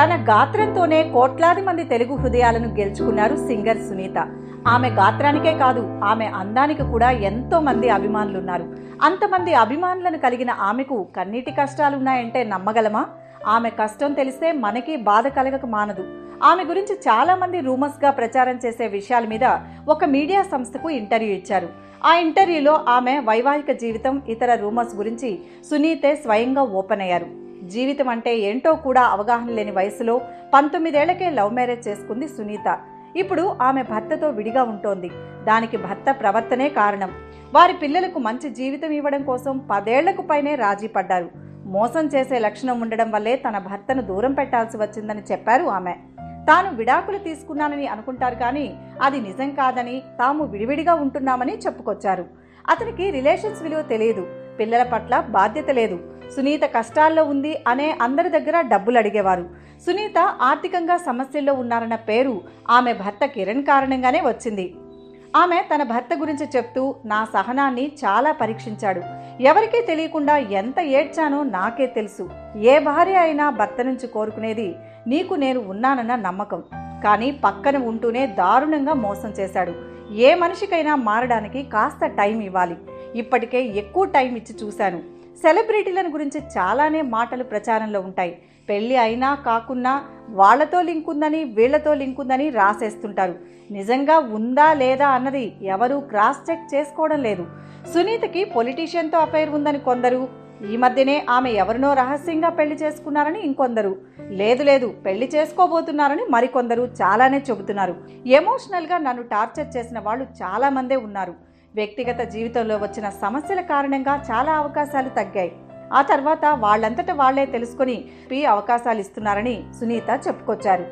తన గాత్రంతోనే కోట్లాది మంది తెలుగు హృదయాలను గెలుచుకున్నారు సింగర్ సునీత. ఆమె గాత్రానికే కాదు, ఆమె అందానికి కూడా ఎంతో మంది అభిమానులున్నారు. అంతమంది అభిమానులను కలిగిన ఆమెకు కన్నీటి కష్టాలున్నాయంటే నమ్మగలమా? ఆమె కష్టం తెలిస్తే మనకి బాధ కలగక మానదు. ఆమె గురించి చాలా మంది రూమర్స్ గా ప్రచారం చేసే విషయాల మీద ఒక మీడియా సంస్థకు ఇంటర్వ్యూ ఇచ్చారు. ఆ ఇంటర్వ్యూలో ఆమె వైవాహిక జీవితం, ఇతర రూమర్స్ గురించి సునీతే స్వయంగా ఓపెన్ అయ్యారు. జీవితం అంటే ఏంటో కూడా అవగాహన లేని వయసులో 19 ఏళ్లకే లవ్ మ్యారేజ్ చేసుకుంది సునీత. ఇప్పుడు ఆమె భర్తతో విడిగా ఉంటోంది. దానికి భర్త ప్రవర్తనే కారణం. వారి పిల్లలకు మంచి జీవితం ఇవ్వడం కోసం 10 ఏళ్లకు పైనే రాజీ పడ్డారు. మోసం చేసే లక్షణం ఉండడం వల్లే తన భర్తను దూరం పెట్టాల్సి వచ్చిందని చెప్పారు ఆమె. తాను విడాకులు తీసుకున్నానని అనుకుంటారు కానీ అది నిజం కాదని, తాము విడివిడిగా ఉంటున్నామని చెప్పుకొచ్చారు. అతనికి రిలేషన్స్ విలువ తెలియదు, పిల్లల పట్ల బాధ్యత లేదు. సునీత కష్టాల్లో ఉంది అనే అందరి దగ్గర డబ్బులు అడిగేవారు. సునీత ఆర్థికంగా సమస్యల్లో ఉన్నారన్న పేరు ఆమె భర్త కిరణ్ కారణంగానే వచ్చింది. ఆమె తన భర్త గురించి చెప్తూ, నా సహనాన్ని చాలా పరీక్షించాడు. ఎవరికీ తెలియకుండా ఎంత ఏడ్చానో నాకే తెలుసు. ఏ భార్య అయినా భర్త నుంచి కోరుకునేది నీకు నేను ఉన్నానన్న నమ్మకం. కానీ పక్కన ఉంటూనే దారుణంగా మోసం చేశాడు. ఏ మనిషికైనా మారడానికి కాస్త టైం ఇవ్వాలి. ఇప్పటికే ఎక్కువ టైం ఇచ్చి చూశాను. సెలబ్రిటీలను గురించి చాలానే మాటలు ప్రచారంలో ఉంటాయి. పెళ్లి అయినా కాకున్నా వాళ్లతో లింక్ ఉందని, వీళ్లతో లింక్ ఉందని రాసేస్తుంటారు. నిజంగా ఉందా లేదా అన్నది ఎవరూ క్రాస్ చెక్ చేసుకోవడం లేదు. సునీతకి పొలిటీషియన్తో అఫైర్ ఉందని కొందరు, ఈ మధ్యనే ఆమె ఎవరినో రహస్యంగా పెళ్లి చేసుకున్నారని ఇంకొందరు, లేదు పెళ్లి చేసుకోబోతున్నారని మరికొందరు చాలానే చెబుతున్నారు. ఎమోషనల్గా నన్ను టార్చర్ చేసిన వాళ్ళు చాలా మందే ఉన్నారు. వ్యక్తిగత జీవితంలో వచ్చిన సమస్యల కారణంగా చాలా అవకాశాలు తగ్గాయి. ఆ తర్వాత వాళ్ళంతట వాళ్లే తెలుసుకుని అవకాశాలు ఇస్తున్నారని సునీత చెప్పుకొచ్చారు.